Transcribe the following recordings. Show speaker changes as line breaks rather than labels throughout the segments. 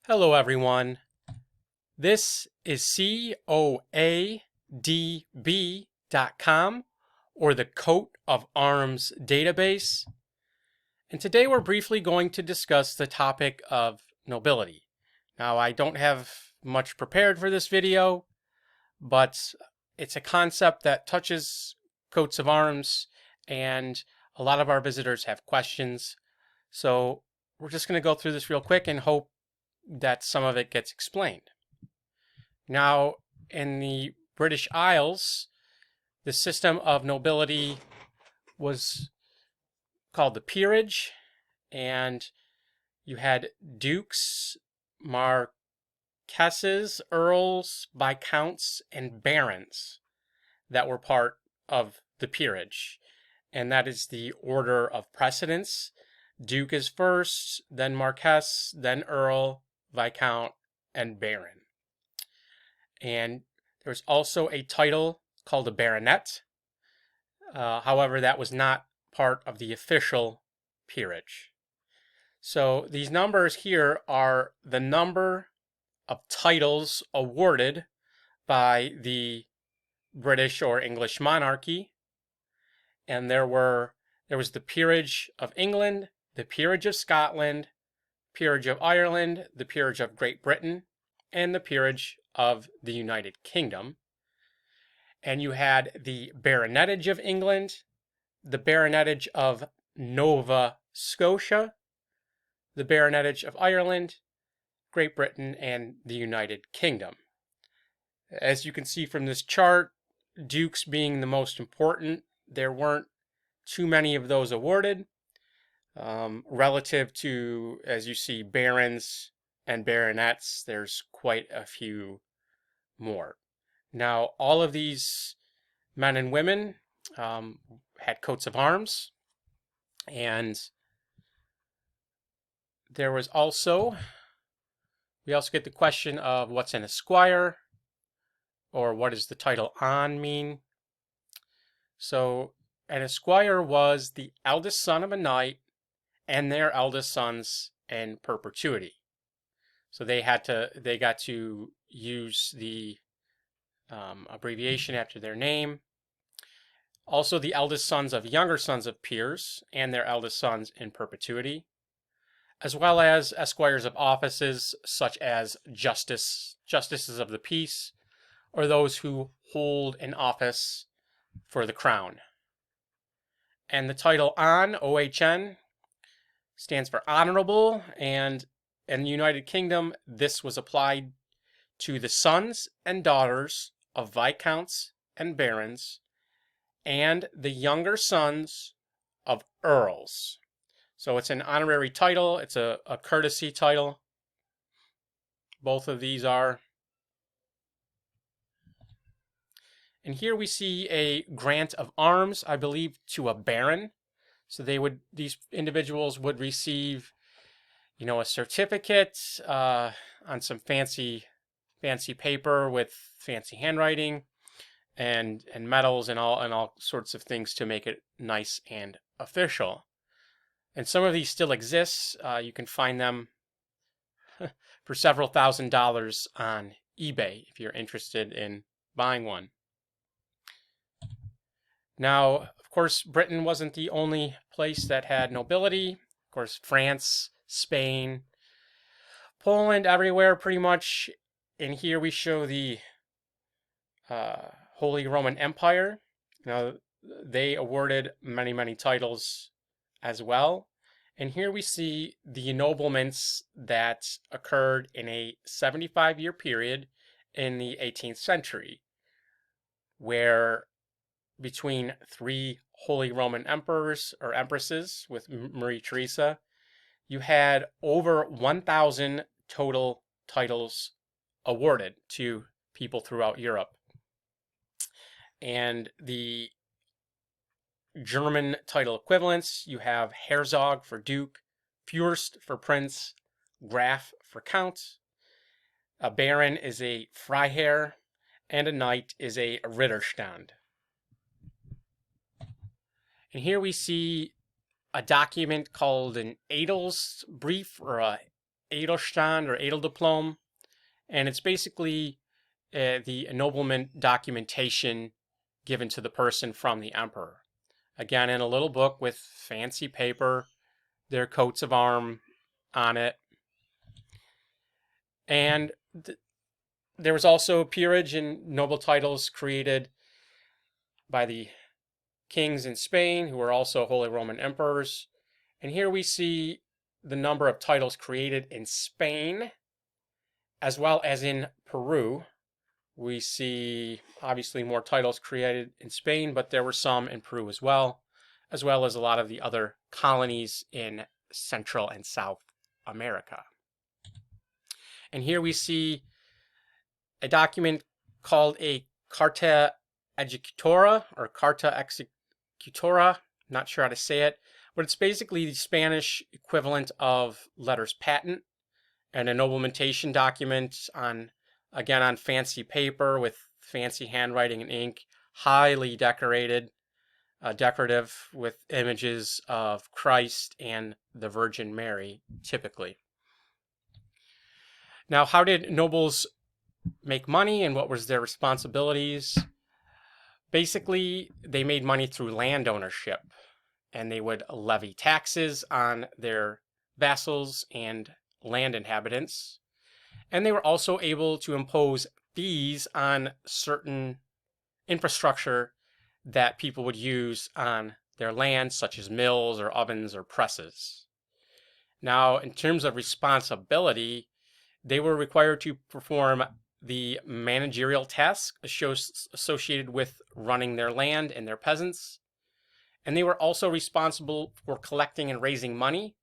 Hello everyone. This is coadb.com, or the Coat of Arms database. And today we're briefly going to discuss the topic of nobility. Now, I don't have much prepared for this video, but it's a concept that touches coats of arms, and a lot of our visitors have questions. So we're just going to go through this real quick and hope that some of it gets explained. Now, in the British Isles, the system of nobility was called the peerage, and you had dukes, marquesses, earls, viscounts, and barons that were part of the peerage. And that is the order of precedence. Duke is first, then marquess, then earl, viscount, and baron. And there's also a title called a baronet. However, that was not part of the official peerage. So these numbers here are the number of titles awarded by the British or English monarchy. And there was the Peerage of England, the Peerage of Scotland, Peerage of Ireland, the Peerage of Great Britain, and the Peerage of the United Kingdom. And you had the Baronetage of England, the Baronetage of Nova Scotia, the Baronetage of Ireland, Great Britain, and the United Kingdom. As you can see from this chart, dukes being the most important, there weren't too many of those awarded. Relative to, as you see, barons and baronets, there's quite a few more. Now, all of these men and women had coats of arms, and we also get the question of what's an esquire, or what does the title on mean? So, an esquire was the eldest son of a knight and their eldest sons in perpetuity. So they got to use the abbreviation after their name. Also, the eldest sons of younger sons of peers and their eldest sons in perpetuity, as well as esquires of offices such as justices of the peace, or those who hold an office for the crown. And the title on, OHN, stands for honorable, and in the United Kingdom, this was applied to the sons and daughters of viscounts and barons, and the younger sons of earls. So it's an honorary title, it's a courtesy title. Both of these are. And here we see a grant of arms, I believe, to a baron. So these individuals would receive, a certificate on some fancy paper with fancy handwriting, and medals and all sorts of things to make it nice and official. And some of these still exist. You can find them for several $1,000s on eBay if you're interested in buying one. Now, of course, Britain wasn't the only place that had nobility. Of course, France, Spain, Poland, everywhere pretty much. And here we show the Holy Roman Empire. Now, they awarded many titles as well. And here we see the ennoblements that occurred in a 75-year period in the 18th century, where between three Holy Roman emperors or empresses with Marie Theresa, you had over 1,000 total titles awarded to people throughout Europe. And the German title equivalents, you have Herzog for Duke, Fürst for Prince, Graf for Count. A baron is a Freiherr, and a knight is a Ritterstand. And here we see a document called an Edel Brief, or a Edelstand or Edeldiplom, and it's basically the ennoblement documentation given to the person from the emperor. Again, in a little book with fancy paper, their coats of arms on it. And there was also peerage and noble titles created by the kings in Spain, who were also Holy Roman emperors. And here we see the number of titles created in Spain, as well as in Peru. We see obviously more titles created in Spain, but there were some in Peru as well as a lot of the other colonies in Central and South America. And here we see a document called a Carta Ejecutora or Carta Executora, not sure how to say it, but it's basically the Spanish equivalent of letters patent, an ennoblementation document on fancy paper with fancy handwriting and ink, highly decorative with images of Christ and the Virgin Mary, typically. Now, how did nobles make money and what was their responsibilities? Basically, they made money through land ownership, and they would levy taxes on their vassals and land inhabitants. And they were also able to impose fees on certain infrastructure that people would use on their land, such as mills or ovens or presses. Now, in terms of responsibility, they were required to perform the managerial tasks associated with running their land and their peasants. And they were also responsible for collecting and raising money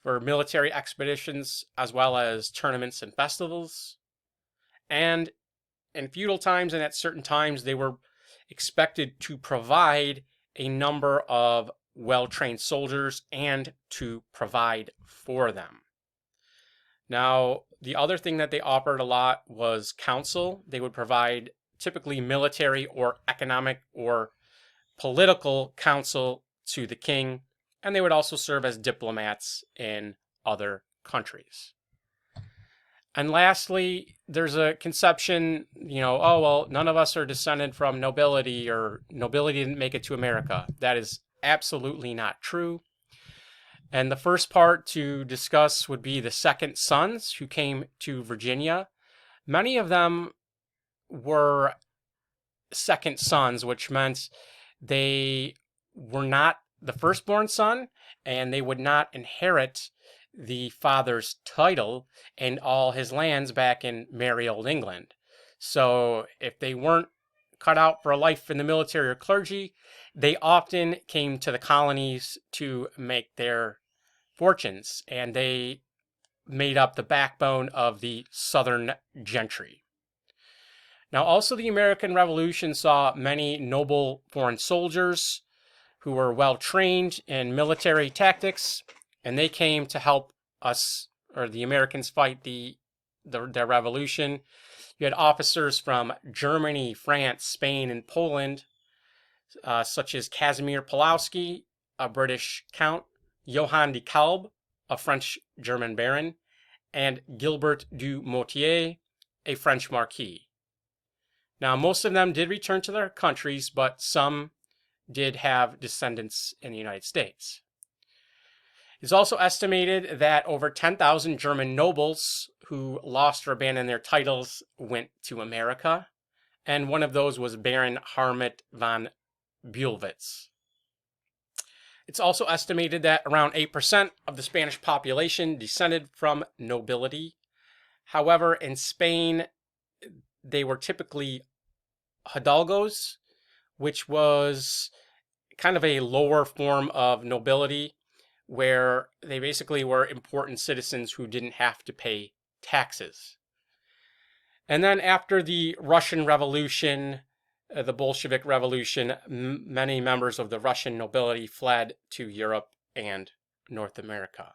for military expeditions, as well as tournaments and festivals. And in feudal times and at certain times, they were expected to provide a number of well-trained soldiers and to provide for them. Now, the other thing that they offered a lot was counsel. They would provide typically military or economic or political counsel to the king, and they would also serve as diplomats in other countries. And lastly, there's a conception, oh, well, none of us are descended from nobility, or nobility didn't make it to America. That is absolutely not true. And the first part to discuss would be the second sons who came to Virginia. Many of them were second sons, which meant they were not the firstborn son, and they would not inherit the father's title and all his lands back in merry old England. So if they weren't cut out for a life in the military or clergy, they often came to the colonies to make their fortunes, and they made up the backbone of the Southern gentry. Now, also the American Revolution saw many noble foreign soldiers who were well trained in military tactics, and they came to help us, or the Americans, fight their revolution. You had officers from Germany, France, Spain, and Poland, such as Casimir Pulowski, a British count, Johann de Kalb, a French-German baron, and Gilbert du Motier, a French marquis. Now, most of them did return to their countries, but some did have descendants in the United States. It's also estimated that over 10,000 German nobles who lost or abandoned their titles went to America, and one of those was Baron Harmut von Bühlwitz. It's also estimated that around 8% of the Spanish population descended from nobility. However, in Spain, they were typically hidalgos, which was kind of a lower form of nobility, where they basically were important citizens who didn't have to pay taxes. And then after the Russian Revolution, the Bolshevik Revolution, many members of the Russian nobility fled to Europe and North America.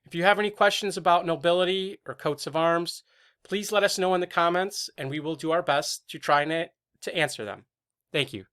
If you have any questions about nobility or coats of arms, please let us know in the comments, and we will do our best to try to answer them. Thank you.